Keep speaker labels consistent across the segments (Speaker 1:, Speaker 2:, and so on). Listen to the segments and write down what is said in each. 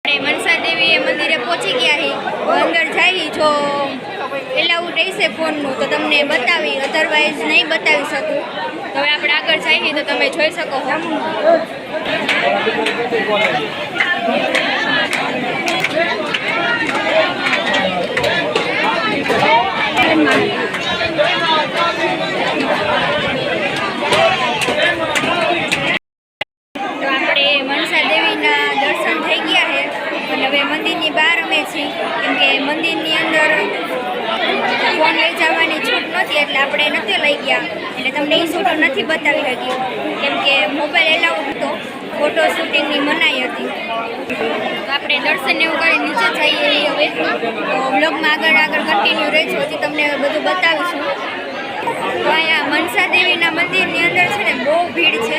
Speaker 1: मनसा देवी मंदिरे पहुंची गया है। अंदर जाई जो एलाउड रहीशे फोन तो तमने बतावी, अदरवाइज नहीं बतावी सकूँ। तो हवे आपणे आगळ जाईए तो तमे जोई शको हो। तो आपणे मनसा देवीना दर्शन थई गया है અને હવે મંદિરની બહાર અમે છીએ કેમ કે મંદિરની અંદર ફોન લઈ જવાની છૂટ નહોતી એટલે આપણે નથી લઈ ગયા એટલે તમને એ શૂટ નથી બતાવી શકી કેમ કે મોબાઈલ એલાઉડ હતો, ફોટો શૂટિંગની મનાઈ હતી। તો આપણે દર્શન એવું કરી નીચે જઈએ હવે તો બ્લોગમાં આગળ કન્ટિન્યુ રહીશું, હજી તમને બધું બતાવીશું। તો અહીંયા મનસા દેવીના મંદિરની અંદર છે ને બહુ ભીડ છે,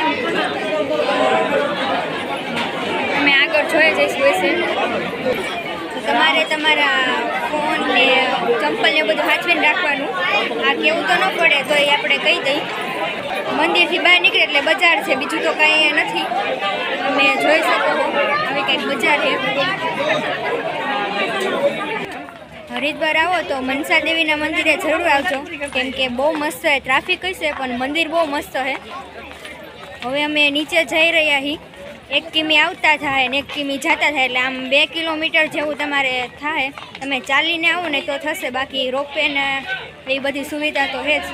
Speaker 1: અમે આગળ જોઈ જઈશું હશે। તમારે તમારા ફોન ને ચંપલ ને બધું સાચવીને રાખવાનું। આ કેવું તો ન પડે તો એ આપણે કહી દઈ। મંદિરથી બહાર નીકળે એટલે બજાર છે, બીજું તો કાંઈ નથી। તમે જોઈ શકો છો આવી કંઈક બજાર છે। હરિદ્વાર આવો તો મનસા દેવીના મંદિરે જરૂર આવજો કેમ કે બહુ મસ્ત છે। ટ્રાફિક હશે પણ મંદિર બહુ મસ્ત છે। હવે અમે નીચે જઈ રહ્યા છીએ। 1 કિમી આવતા થાય ને 1 કિમી જતા થાય એટલે આમ 2 કિલોમીટર જેવું તમારે થાય। તમે ચાલીને આવો ને તો થશે, બાકી રોપવે ને એ બધી સુવિધા તો છે જ।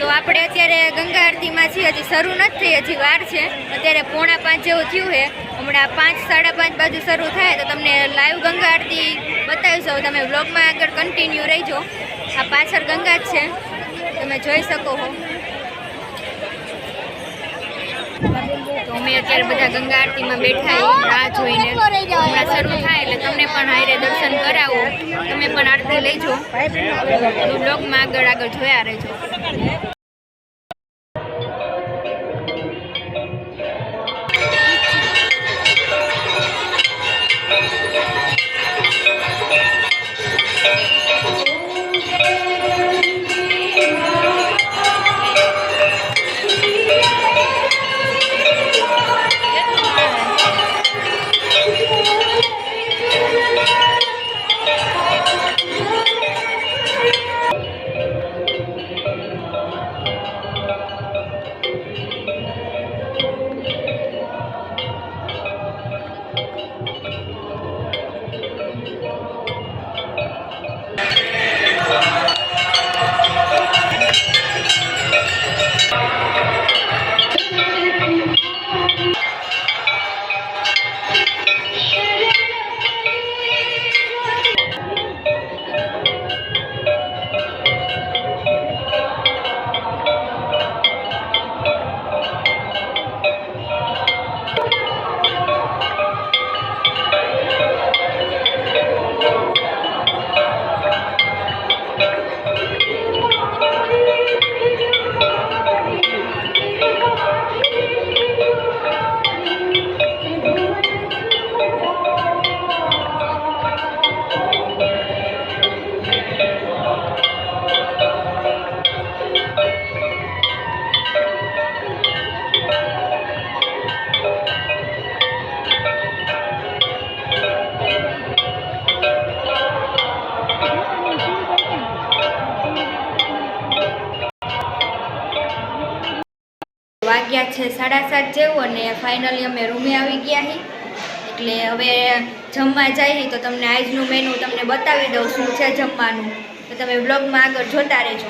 Speaker 1: તો આપણે અત્યારે ગંગા આરતીમાં છીએ, હજી શરૂ નથી થઈ, હજી વાર છે। અત્યારે 4:45 જેવું થયું છે, હમણાં 5, 5:30 બાજુ શરૂ થાય તો તમને લાઈવ ગંગા આરતી બતાવીશું। તમે વ્લોગમાં આગળ કન્ટિન્યુ રહીજો। આ પાછળ ગંગા જ છે, તમે જોઈ શકો છો। તો અમે અત્યારે બધા ગંગા આરતીમાં બેઠા રાહ જોઈને, હમણાં શરૂ થાય એટલે તમને પણ હારે દર્શન કરાવો, તમે પણ આરતી લઈજો। બ્લોગમાં આગળ જોયા રહેજો। વાગ્યા છે 7:30 જેવું અને ફાઇનલી અમે રૂમે આવી ગયા છીએ। એટલે હવે જમવા જઈએ તો તમને આજનું મેનુ તમને બતાવી દઉં શું છે જમવાનું, તો તમે બ્લોગમાં આગળ જોતા રહેજો।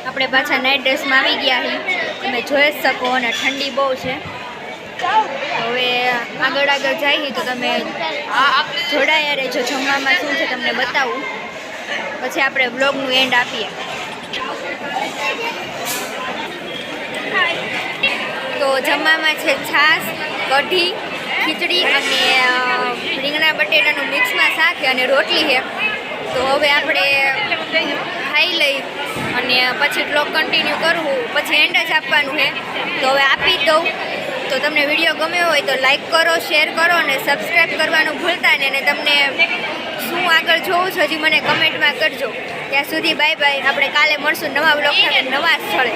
Speaker 1: આપણે પાછા નાઇટ ડ્રેસમાં આવી ગયા છીએ, તમે જોઈ જ શકો અને ઠંડી બહુ છે। હવે આગળ જઈએ તો તમે જોડાયા રહેજો, જમવામાં શું છે તમને બતાવું, પછી આપણે બ્લોગનું એન્ડ આપીએ। તો જમવામાં છે છાશ, કઢી, ખીચડી અને રીંગણા બટેટાનું મિક્સમાં શાક અને રોટલી છે। તો હવે આપણે ખાઈ લઈ અને પછી બ્લોગ કન્ટિન્યુ કરવું, પછી એન્ડ જ આપવાનું છે। તો હવે આપી દઉં। તો તમને વિડીયો ગમ્યો હોય તો લાઈક કરો, શેર કરો અને સબસ્ક્રાઈબ કરવાનું ભૂલતા નહીં, અને તમને શું આગળ જોવું છે હજી મને કમેન્ટમાં કરજો। ત્યાં સુધી બાય બાય। આપણે કાલે મળશું નવા બ્લોગ સાથે નવા સ્થળે।